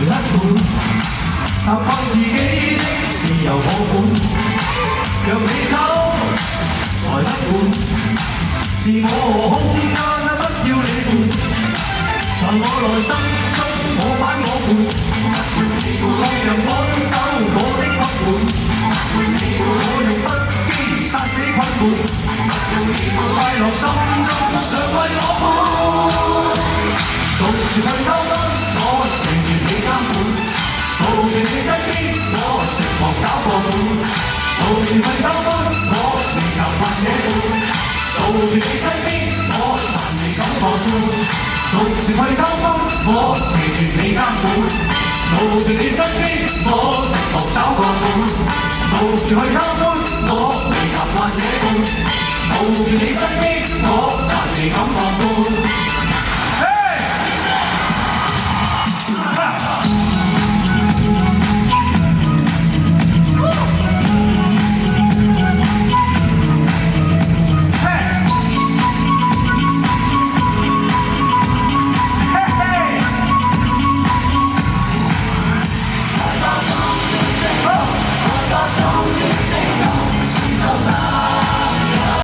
一半，習慣自己的事由我管，讓你走才不管，自我空間不要你管，在我內心中我反我叛，放任安守我的不滿，我用不羈殺死困悶，快樂心中常為我伴，獨自去偷分，我成全你監管，逃避你身邊，我寂寞找個伴，獨自去偷分，我未習慣這般，逃避你身邊，我還未敢放寬，獨自去偷分，我成全你監管。逃避你身邊，我寂寞找個伴，逃住去偷歡，我未習慣這般，逃避你身邊，我還未敢放寬。